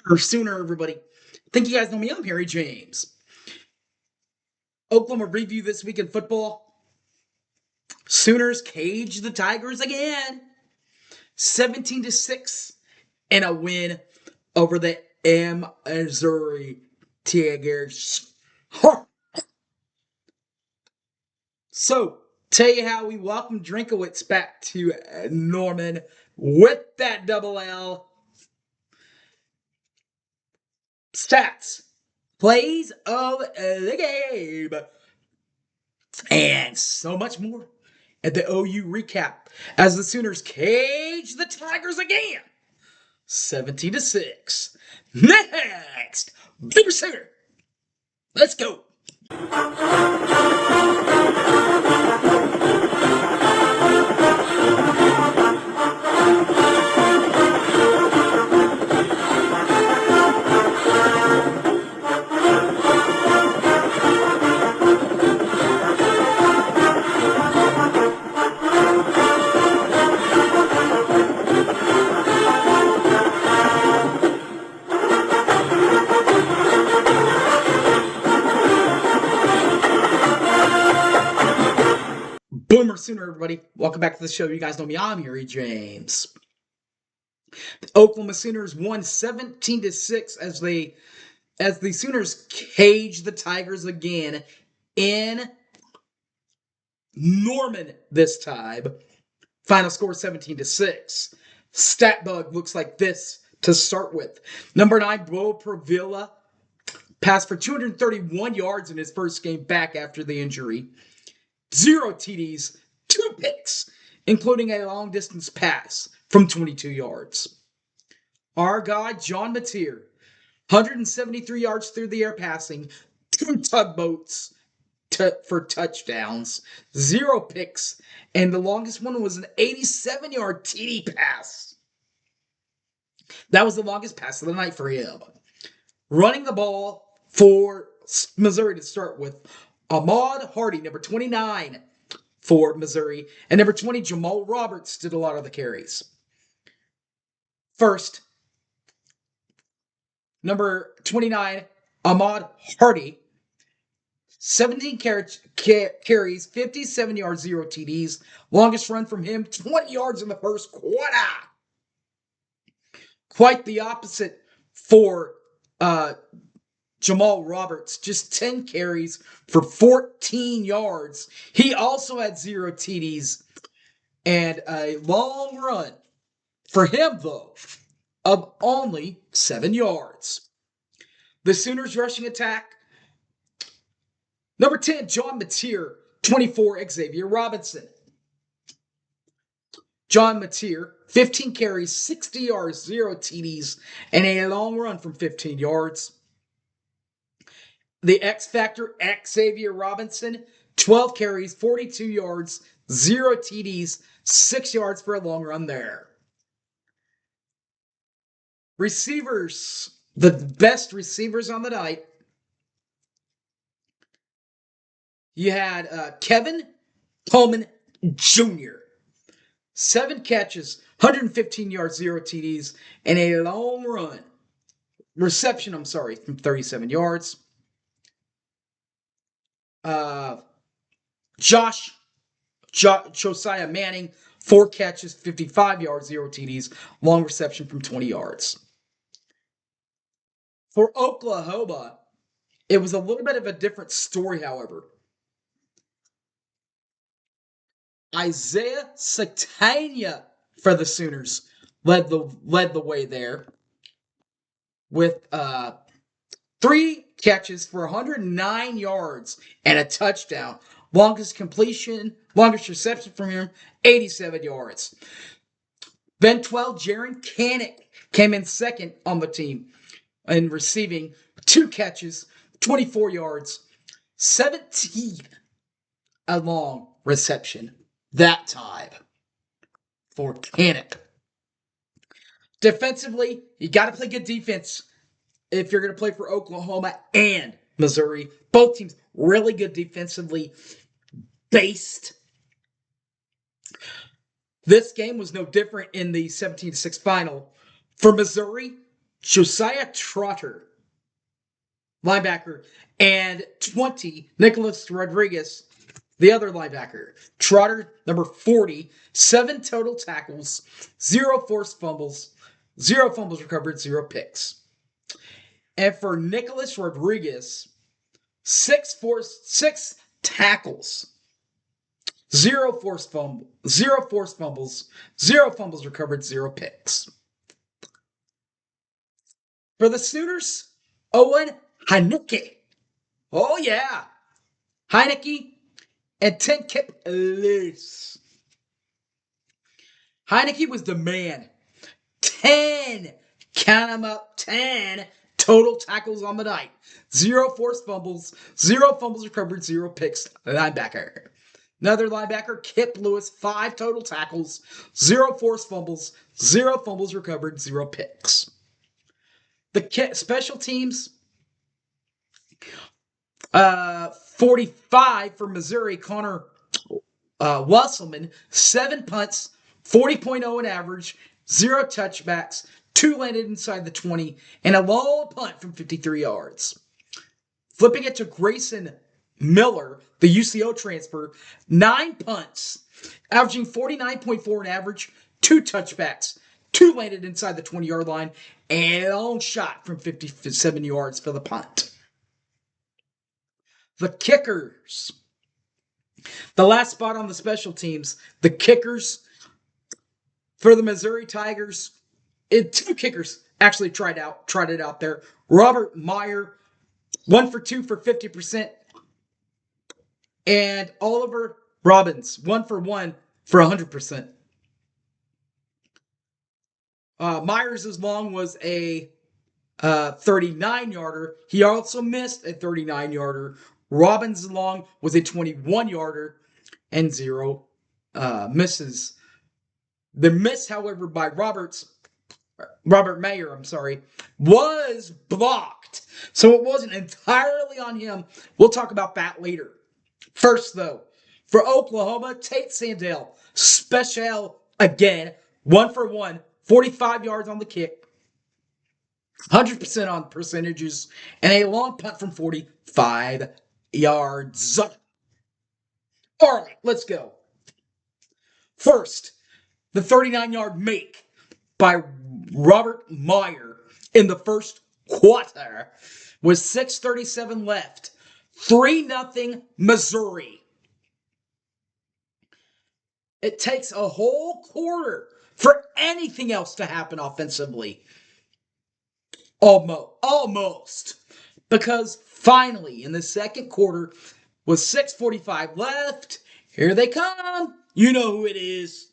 Or sooner, everybody. Think you guys know me. I'm Harry James. Oklahoma review this week in football. Sooners cage the Tigers again. 17-6 in a win over the Missouri Tigers. So, tell you how we welcome Drinkowitz back to Norman with that double L. Stats. Plays of the game. And so much more at the OU recap as the Sooners cage the Tigers again. 17-6. Next, Boomer Sooner. Let's go. Boomer Sooner, everybody. Welcome back to the show. You guys know me. I'm Harry James. The Oklahoma Sooners won 17-6 as the Sooners cage the Tigers again in Norman this time. Final score 17-6. Stat bug looks like this to start with. Number 9, Bo Pravilla passed for 231 yards in his first game back after the injury. 0 TDs, 2 picks, including a long distance pass from 22 yards. Our guy, John Mateer, 173 yards through the air passing, 2 tugboats for touchdowns, 0 picks, and the longest one was an 87-yard TD pass. That was the longest pass of the night for him. Running the ball for Missouri to start with, Ahmad Hardy, number 29 for Missouri, and number 20, Jamal Roberts, did a lot of the carries. First, number 29, Ahmad Hardy, 17 carries, 57 yards, 0 TDs. Longest run from him, 20 yards in the first quarter. Quite the opposite for Jamal Roberts, just 10 carries for 14 yards. He also had 0 TDs and a long run for him, though, of only 7 yards. The Sooners rushing attack. Number 10, John Mateer, 24, Xavier Robinson. John Mateer, 15 carries, 60 yards, 0 TDs, and a long run from 15 yards. The X Factor, Xavier Robinson, 12 carries, 42 yards, 0 TDs, 6 yards for a long run there. Receivers, the best receivers on the night. You had Kevin Coleman Jr., 7 catches, 115 yards, 0 TDs, and a long reception, from 37 yards. Josiah Manning, 4 catches, 55 yards, 0 TDs, long reception from 20 yards. For Oklahoma, it was a little bit of a different story, however. Isaiah Sategna for the Sooners led the way there with 3 catches for 109 yards and a touchdown. Longest reception from him, 87 yards. Then 12, Jaron Canick came in second on the team in receiving, 2 catches, 24 yards, 17 a long reception that time for Canick. Defensively, you got to play good defense if you're going to play for Oklahoma and Missouri. Both teams really good defensively based. This game was no different in the 17-6 final. For Missouri, Josiah Trotter, linebacker, and 20, Nicholas Rodriguez, the other linebacker. Trotter, number 40, 7 total tackles, 0 forced fumbles, 0 fumbles recovered, 0 picks. And for Nicholas Rodriguez, 6 tackles, 0 forced fumbles, 0 fumbles recovered, 0 picks. For the Sooners, Owen Heineke. Oh yeah. Heineke and 10 Kip Loose. Heineke was the man. 10, count them up, 10 total tackles on the night. 0 forced fumbles, 0 fumbles recovered, 0 picks. Linebacker. Another linebacker, Kip Lewis, 5 total tackles, 0 forced fumbles, 0 fumbles recovered, 0 picks. The special teams, 45 for Missouri, Connor Wasselman, 7 punts, 40.0 in average, 0 touchbacks, 2 landed inside the 20, and a long punt from 53 yards. Flipping it to Grayson Miller, the UCO transfer, 9 punts, averaging 49.4 in average, 2 touchbacks, 2 landed inside the 20-yard line, and a long shot from 57 yards for the punt. The kickers. The last spot on the special teams, the kickers for the Missouri Tigers. 2 kickers actually tried it out there. Robert Meyer, 1 for 2 for 50%. And Oliver Robbins, 1 for 1 for 100%. Myers' long was a 39-yarder. He also missed a 39-yarder. Robbins' long was a 21-yarder and 0 misses. The miss, however, by Robert Mayer, was blocked. So it wasn't entirely on him. We'll talk about that later. First, though, for Oklahoma, Tate Sandell, special again, 1 for 1, 45 yards on the kick, 100% on percentages, and a long punt from 45 yards. All right, let's go. First, the 39-yard make by Robert Meyer in the first quarter with 6:37 left. 3-0 Missouri. It takes a whole quarter for anything else to happen offensively. Almost. Because finally, in the second quarter, with 6:45 left, here they come. You know who it is.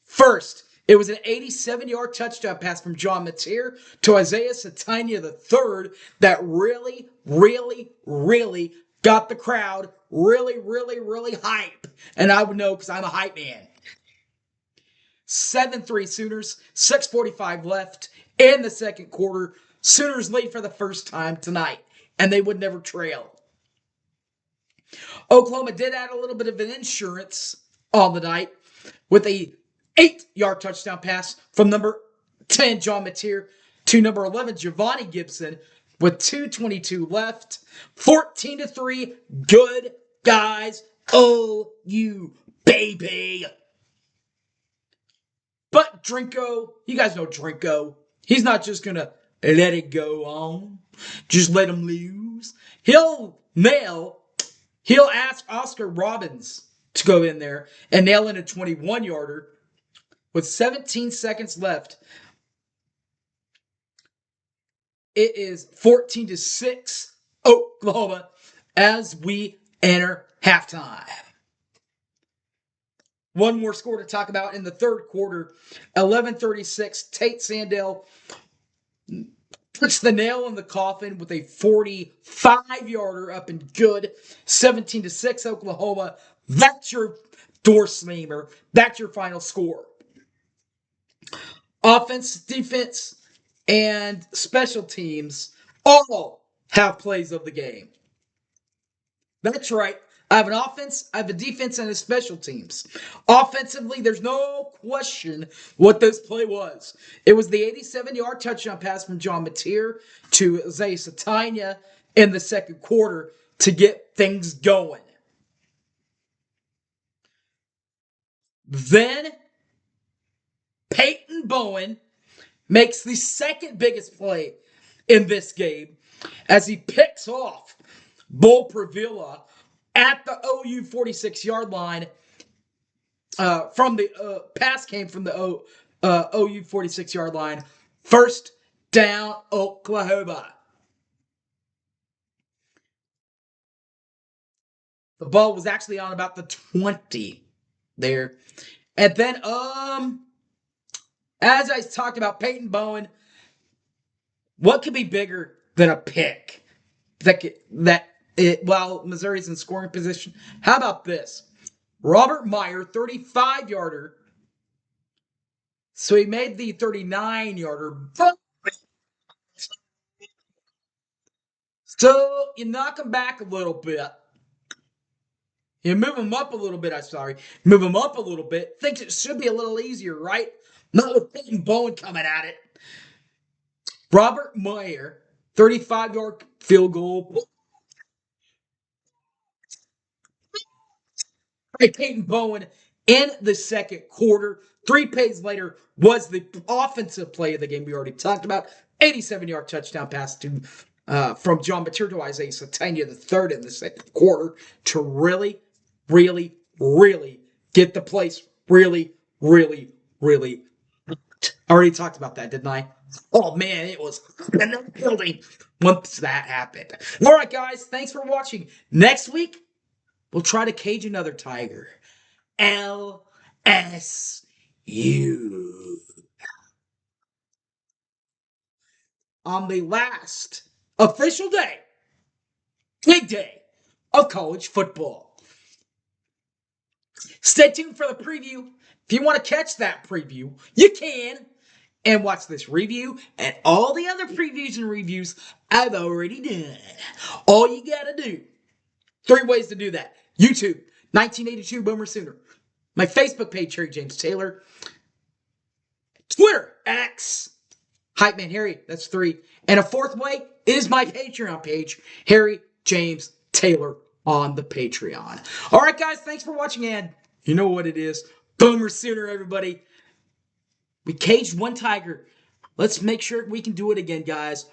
First, it was an 87-yard touchdown pass from John Mateer to Isaiah Satania III that really, really, really got the crowd really, really, really hype. And I would know because I'm a hype man. 7-3 Sooners, 6:45 left in the second quarter. Sooners lead for the first time tonight, and they would never trail. Oklahoma did add a little bit of an insurance on the night with a 8-yard touchdown pass from number 10, John Mateer, to number 11, Giovanni Gibson, with 2:22 left. 14-3, good guys. Oh, you baby. But Drinko, you guys know Drinko. He's not just going to let it go on. Just let him lose. He'll ask Oscar Robbins to go in there and nail in a 21-yarder with 17 seconds left. It is 14-6 Oklahoma as we enter halftime. One more score to talk about in the third quarter. 11:36, Tate Sandell puts the nail in the coffin with a 45-yarder up and good. 17-6 Oklahoma. That's your door slammer. That's your final score. Offense, defense, and special teams all have plays of the game. That's right. I have an offense, I have a defense, and a special teams. Offensively, there's no question what this play was. It was the 87-yard touchdown pass from John Mateer to Isaiah Satania in the second quarter to get things going. Then Peyton Bowen makes the second biggest play in this game as he picks off Bo Pravila at the OU 46-yard line. From the pass came from the OU 46-yard line. First down, Oklahoma. The ball was actually on about the 20 there. And then, as I talked about Peyton Bowen, what could be bigger than a pick? While Missouri's in scoring position. How about this? Robert Meyer, 35-yarder. So he made the 39-yarder. So you knock him back a little bit. You move him up a little bit, Move him up a little bit. Thinks it should be a little easier, right? Not with Peyton Bowen coming at it. Robert Meyer, 35-yard field goal. Peyton Bowen in the second quarter. 3 plays later was the offensive play of the game we already talked about. 87-yard touchdown pass to from John Mateer to Isaiah Satania the third in the second quarter to really, really, really get the place really, really, really. I already talked about that, didn't I? Oh man, it was in the building once that happened. All right, guys, thanks for watching. Next week, we'll try to cage another Tiger. LSU. On the last official day, big day of college football. Stay tuned for the preview. If you want to catch that preview, you can. And watch this review and all the other previews and reviews I've already done. All you gotta do, 3 ways to do that. YouTube, 1982 Boomer Sooner. My Facebook page, Harry James Taylor. Twitter, X, Hype Man Harry, that's 3. And a 4th way is my Patreon page, Harry James Taylor on the Patreon. All right, guys, thanks for watching, and you know what it is. Boomer Sooner, everybody. We caged one Tiger. Let's make sure we can do it again, guys.